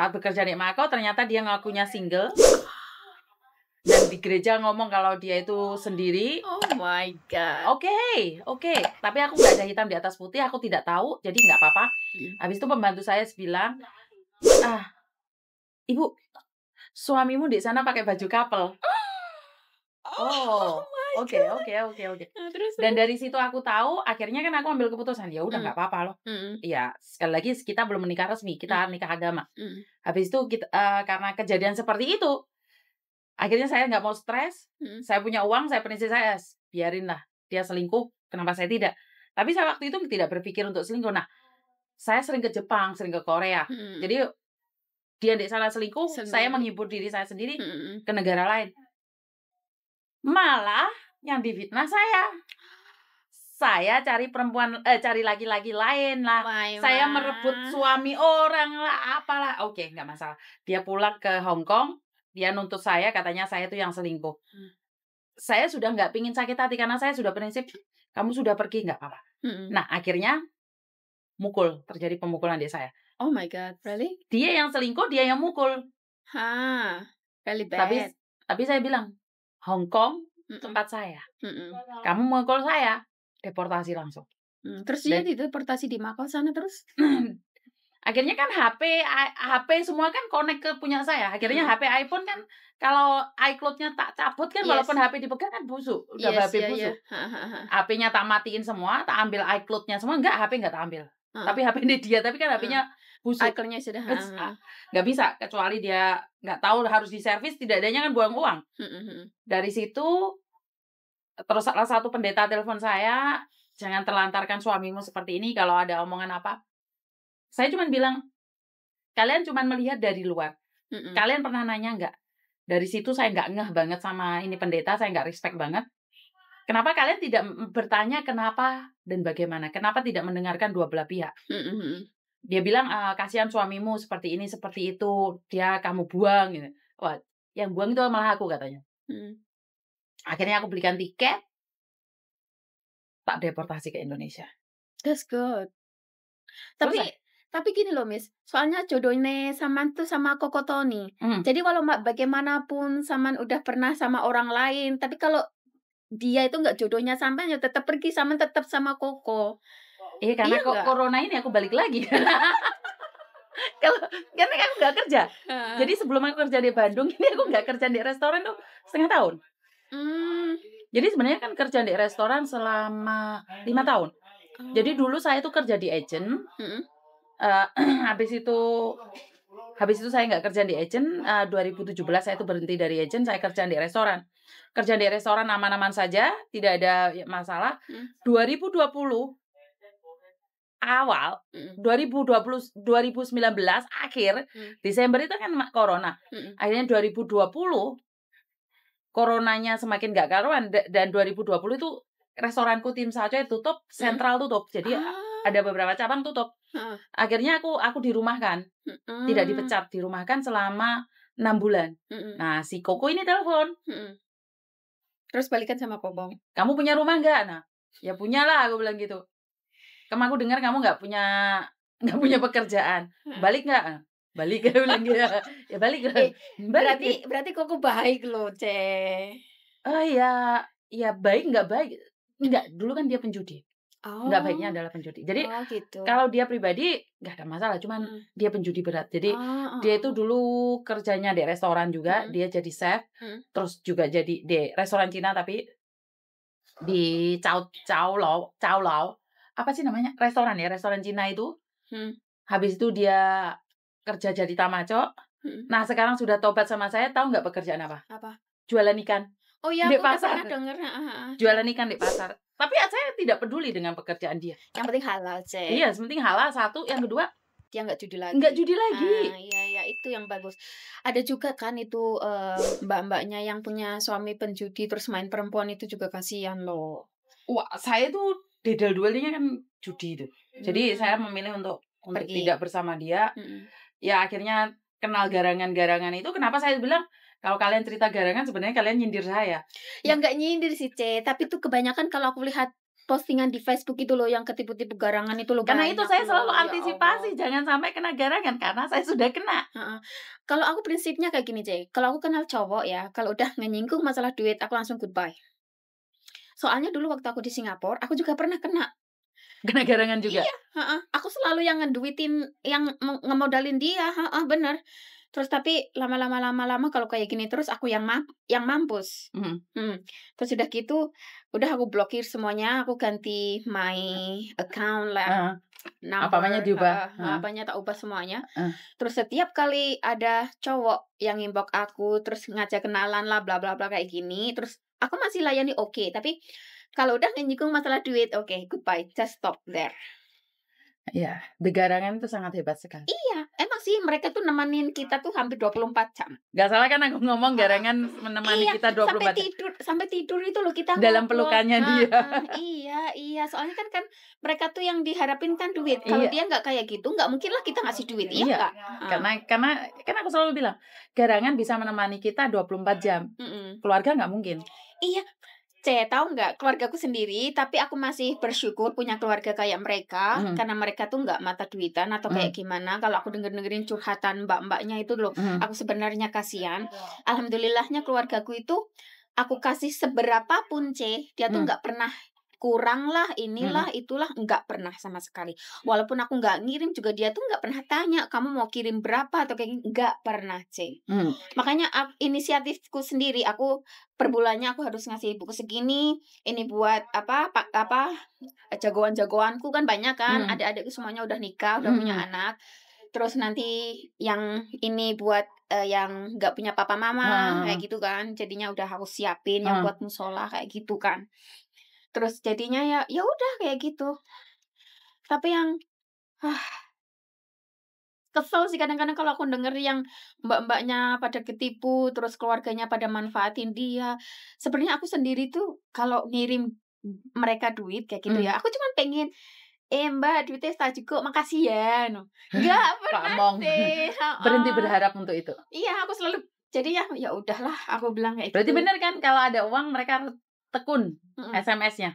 Saat bekerja di Mako, ternyata dia ngakunya single. Dan di gereja ngomong kalau dia itu sendiri. Oh my God. Oke. Tapi aku nggak ada hitam di atas putih, aku tidak tahu, jadi nggak apa-apa. Habis itu pembantu saya bilang, Ibu, suamimu di sana pakai baju couple. Oke. Dan dari situ aku tahu, akhirnya kan aku ambil keputusan, ya udah nggak apa-apa loh. Ya sekali lagi kita belum menikah resmi, kita nikah agama. Habis itu karena kejadian seperti itu, akhirnya saya nggak mau stres. Saya punya uang, saya prinsip saya, biarinlah dia selingkuh, kenapa saya tidak? Tapi saya waktu itu tidak berpikir untuk selingkuh. Nah, saya sering ke Jepang, sering ke Korea. Jadi dia di sana selingkuh, saya menghibur diri saya sendiri ke negara lain. Malah yang difitnah saya. Saya cari cari laki-laki lain lah. Saya merebut suami orang lah, apalah. Oke, nggak masalah. Dia pulang ke Hong Kong, dia nuntut saya, katanya saya itu yang selingkuh. Saya sudah nggak pingin sakit hati karena saya sudah prinsip, kamu sudah pergi nggak apa-apa. Nah, akhirnya terjadi pemukulan di saya. Oh my God, really? Dia yang selingkuh, dia yang mukul. Really bad. Tapi saya bilang, Hong Kong tempat saya. Kamu mukul saya, deportasi langsung. Terus dia deportasi di Mako sana terus? Akhirnya kan HP semua kan connect ke punya saya. Akhirnya HP iPhone kan kalau iCloud-nya tak cabut kan, walaupun HP dipegang kan busuk, udah HP busuk. HP-nya tak matiin semua, tak ambil iCloud-nya semua, enggak, HP enggak tak ambil. Tapi HP ini dia, tapi kan HP-nya busuk. iCloud-nya sudah nggak bisa, kecuali dia nggak tahu harus diservis, tidak adanya kan buang uang. Dari situ terus salah satu pendeta telepon saya, jangan terlantarkan suamimu seperti ini kalau ada omongan apa. Saya cuma bilang, kalian cuma melihat dari luar. Kalian pernah nanya nggak? Dari situ saya nggak ngeh banget sama ini pendeta, saya nggak respect banget. Kenapa kalian tidak bertanya kenapa dan bagaimana? Kenapa tidak mendengarkan dua belah pihak? Dia bilang, kasihan suamimu seperti ini, seperti itu, dia kamu buang. Gitu. Wah, yang buang itu malah aku katanya. Akhirnya aku belikan tiket, tak deportasi ke Indonesia. That's good. Tapi gini loh, Miss. Soalnya jodohnya Saman tuh sama Koko Tony. Jadi walau bagaimanapun Saman udah pernah sama orang lain, tapi kalau dia itu nggak jodohnya Saman, ya tetap pergi Saman tetap sama Koko. Karena corona ini aku balik lagi. Karena aku nggak kerja. Jadi sebelum aku kerja di Bandung, ini aku nggak kerja di restoran tuh setengah tahun. Jadi sebenarnya kan kerja di restoran selama 5 tahun. Jadi dulu saya tuh kerja di agent. Habis itu saya nggak kerja di agent. 2017 saya tuh berhenti dari agent, saya kerja di restoran. Kerja di restoran aman-aman saja, tidak ada masalah. 2020 awal, 2019 akhir, Desember itu kan corona. Akhirnya 2020 coronanya semakin gak karuan, dan 2020 itu restoranku Tim Sacoy tutup, sentral tutup. Jadi ada beberapa cabang tutup. Akhirnya aku dirumahkan. Tidak dipecat, dirumahkan selama 6 bulan. Nah, si Koko ini telepon. Terus balikan sama Popong. Kamu punya rumah enggak? Nah, ya punya lah, aku bilang gitu. Aku dengar kamu nggak punya pekerjaan. Balik nggak? Balik, aku bilang gitu. Ya balik. Berarti Koko baik loh, Ce. Ya baik nggak baik? Enggak, dulu kan dia penjudi. Nggak baiknya adalah penjudi. Jadi gitu. Kalau dia pribadi nggak ada masalah, cuman dia penjudi berat. Jadi dia itu dulu kerjanya di restoran juga, dia jadi chef, terus juga jadi di restoran Cina tapi di Cao Lao. Apa sih namanya? Restoran Cina itu. Habis itu dia kerja jadi tamaco. Nah, sekarang sudah tobat sama saya, tahu nggak pekerjaan apa? Apa? Jualan ikan. Oh iya, di aku pasar. pernah dengar. Jualan ikan di pasar. Tapi saya tidak peduli dengan pekerjaan dia. Yang penting halal, Ce. Iya, yang penting halal satu. Yang kedua, dia nggak judi lagi. Nggak judi lagi. Iya, itu yang bagus. Ada juga kan itu mbak-mbaknya yang punya suami penjudi terus main perempuan, itu juga kasihan loh. Wah, saya tuh dedel-duelnya kan judi itu. Jadi saya memilih untuk tidak bersama dia. Ya akhirnya kenal garangan-garangan itu. Kenapa saya bilang kalau kalian cerita garangan sebenarnya kalian nyindir saya? Ya nggak nyindir sih, Ce. Tapi tuh kebanyakan kalau aku lihat postingan di Facebook itu loh yang ketipu-tipu garangan itu loh. Karena itu saya selalu ya antisipasi jangan sampai kena garangan karena saya sudah kena. Kalau aku prinsipnya kayak gini, Cek. Kalau aku kenal cowok ya, kalau udah menyinggung masalah duit, aku langsung goodbye. Soalnya dulu waktu aku di Singapura, aku juga pernah kena garangan juga. Iya, aku selalu yang ngeduitin, yang ngemodalin dia, bener. Terus tapi lama-lama kalau kayak gini terus aku yang mampus. Terus udah gitu, udah aku blokir semuanya, aku ganti my account lah. Apanya diubah, apanya tak ubah semuanya. Terus setiap kali ada cowok yang inbox aku, terus ngajak kenalan lah, bla bla bla kayak gini, terus aku masih layani oke. Tapi kalau udah nyinggung masalah duit, oke, goodbye, just stop there. Iya, garangan itu sangat hebat sekali. Iya, emang sih mereka tuh nemenin kita tuh hampir 24 jam. Gak salah kan aku ngomong garangan menemani kita 24 jam. Sampai tidur itu loh kita dalam pelukannya dia. Iya, soalnya kan mereka tuh yang diharapin kan duit. Kalau dia nggak kayak gitu, nggak mungkin lah kita ngasih duit. Iya. Karena kan aku selalu bilang, garangan bisa menemani kita 24 jam. Keluarga nggak mungkin. Iya. Tahu nggak, keluargaku sendiri, tapi aku masih bersyukur punya keluarga kayak mereka, karena mereka tuh nggak mata duitan atau kayak gimana. Kalau aku dengerin curhatan mbak-mbaknya itu loh, aku sebenarnya kasihan. Alhamdulillahnya keluargaku itu, aku kasih seberapapun dia tuh nggak pernah kurang lah, inilah, itulah, nggak pernah sama sekali. Walaupun aku nggak ngirim juga dia tuh nggak pernah tanya, kamu mau kirim berapa atau kayak gini, nggak pernah, Makanya inisiatifku sendiri, aku per bulannya aku harus ngasih buku segini, ini buat apa jagoan-jagoanku kan banyak kan, adik-adikku semuanya udah nikah, udah punya anak. Terus nanti yang ini buat yang nggak punya papa mama kayak gitu kan, jadinya udah aku siapin yang buat musola kayak gitu kan. Terus jadinya ya udah kayak gitu. Tapi yang kesel sih kadang-kadang kalau aku denger yang mbak-mbaknya pada ketipu, terus keluarganya pada manfaatin dia. Sebenarnya aku sendiri tuh kalau ngirim mereka duit kayak gitu ya, aku cuma pengen, mbak duitnya tak cukup, makasih ya. Nggak pernah deh. Berhenti berharap untuk itu. Iya, aku selalu jadi ya udahlah, aku bilang kayak berarti gitu. Bener kan kalau ada uang mereka tekun SMS-nya.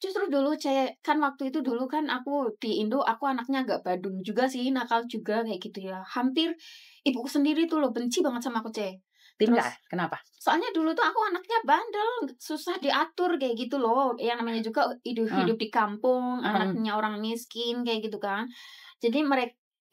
Justru dulu kan waktu itu dulu kan aku di Indo, aku anaknya agak badung juga sih, nakal juga kayak gitu ya. Hampir ibuku sendiri tuh loh benci banget sama aku, Terus kenapa? Soalnya dulu tuh aku anaknya bandel, susah diatur kayak gitu loh. Yang namanya juga hidup di kampung, anaknya orang miskin kayak gitu kan. Jadi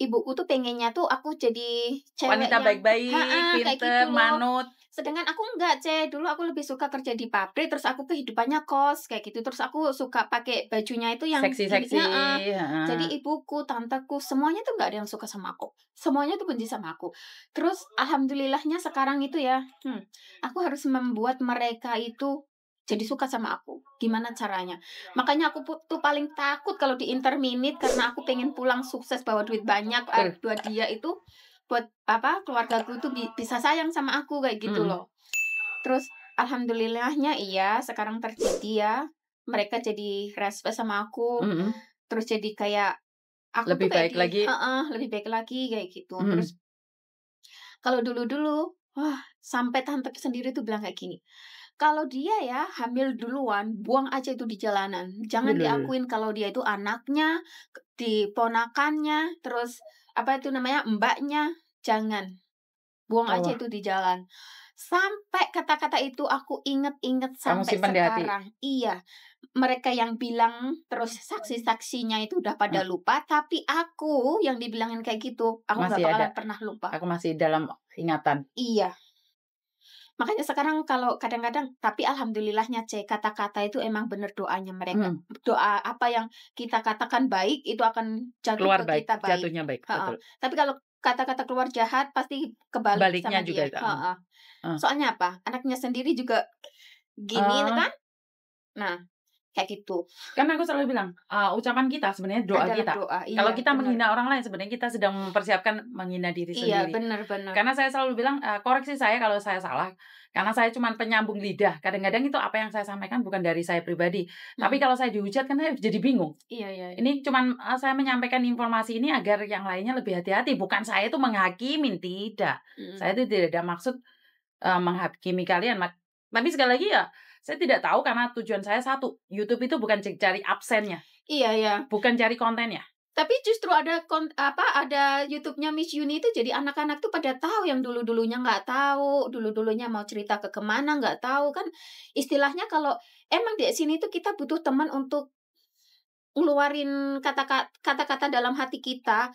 ibuku tuh pengennya tuh aku jadi cewek wanita baik-baik, pinter, gitu manut. Sedangkan aku enggak, dulu aku lebih suka kerja di pabrik, terus aku kehidupannya kos kayak gitu. Terus aku suka pakai bajunya itu yang seksi-seksi. Jadi ibuku, tanteku, semuanya tuh enggak ada yang suka sama aku. Semuanya tuh benci sama aku. Terus alhamdulillahnya sekarang itu ya, aku harus membuat mereka itu jadi suka sama aku. Gimana caranya? Makanya aku tuh paling takut kalau di interminit, karena aku pengen pulang sukses bawa duit banyak buat dia itu, buat keluargaku itu bisa sayang sama aku kayak gitu loh. Terus alhamdulillahnya iya sekarang terjadi ya, mereka jadi respect sama aku. Terus jadi kayak aku lebih tuh baik lagi. Lebih baik lagi kayak gitu. Terus kalau dulu sampai tante sendiri tuh bilang kayak gini, kalau dia ya hamil duluan, buang aja itu di jalanan. Jangan diakuin kalau dia itu anaknya, diponakannya, terus mbaknya, jangan. Buang aja itu di jalan. Sampai kata-kata itu aku inget sampai sekarang. Iya. Mereka yang bilang, terus saksi-saksinya itu udah pada lupa, tapi aku yang dibilangin kayak gitu, aku gak bakalan pernah lupa. Aku masih dalam ingatan. Iya. Makanya sekarang kalau kadang-kadang, tapi alhamdulillahnya kata-kata itu emang bener doanya mereka. Doa apa yang kita katakan baik itu akan jatuh keluar ke kita baik. Jatuhnya baik. Betul. Tapi kalau kata-kata keluar jahat pasti kebalik baliknya sama juga dia. Soalnya apa? Anaknya sendiri juga gini kan? Nah, kayak gitu. Kan aku selalu bilang, ucapan kita sebenarnya doa kita. Kalau kita menghina orang lain, sebenarnya kita sedang mempersiapkan menghina diri sendiri. Iya, benar-benar. Karena saya selalu bilang, koreksi saya kalau saya salah. Karena saya cuma penyambung lidah. Kadang-kadang itu apa yang saya sampaikan bukan dari saya pribadi. Tapi kalau saya dihujat kan saya jadi bingung. Iya. Ini cuma saya menyampaikan informasi ini agar yang lainnya lebih hati-hati. Bukan saya itu menghakimin, tidak. Saya itu tidak ada maksud menghakimi kalian. Tapi sekali lagi ya, Saya tidak tahu karena tujuan saya satu, YouTube itu bukan cari absennya. Iya, ya. Bukan cari kontennya. Tapi justru ada ada YouTube-nya Miss Yuni itu jadi anak-anak tuh pada tahu yang dulu-dulunya nggak tahu, dulu-dulunya mau cerita ke kemana nggak tahu kan. Istilahnya kalau emang di sini tuh kita butuh teman untuk ngeluarin kata-kata dalam hati kita.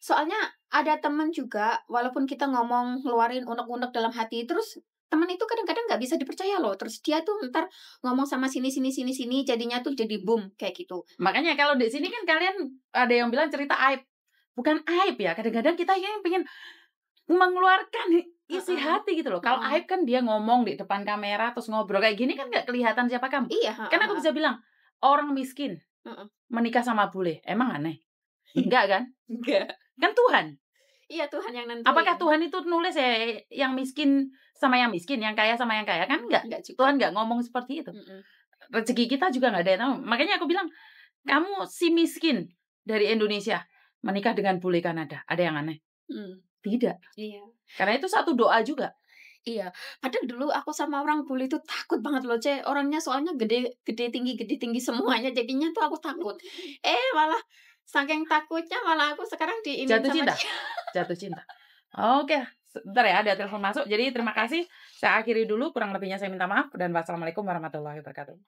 Soalnya ada teman juga walaupun kita ngomong ngeluarin unek-unek dalam hati terus teman itu kadang-kadang nggak bisa dipercaya loh. Terus dia tuh ntar ngomong sama sini jadinya tuh jadi boom kayak gitu. Makanya kalau di sini kan kalian ada yang bilang cerita aib. Bukan aib ya. Kadang-kadang kita yang pengen mengeluarkan isi hati gitu loh. Kalau aib kan dia ngomong di depan kamera terus ngobrol kayak gini kan nggak kelihatan siapa kamu. Iya. Kan aku bisa bilang orang miskin menikah sama bule. Emang aneh? Enggak kan? Enggak. Kan Tuhan. Iya, Tuhan yang nentuin. Apakah Tuhan itu nulis ya yang miskin sama yang miskin, yang kaya sama yang kaya? Kan enggak. Tuhan enggak ngomong seperti itu. Rezeki kita juga enggak ada yang tahu. Makanya aku bilang, kamu si miskin dari Indonesia menikah dengan bule Kanada. Ada yang aneh? Tidak. Iya. Karena itu satu doa juga. Iya. Padahal dulu aku sama orang bule itu takut banget loh, Ce. Orangnya soalnya gede tinggi semuanya. Jadinya tuh aku takut. Malah saking takutnya malah aku sekarang jatuh cinta. Jatuh cinta. Oke, sebentar ya ada telepon masuk. Jadi terima kasih. Saya akhiri dulu, kurang lebihnya saya minta maaf dan wassalamualaikum warahmatullahi wabarakatuh.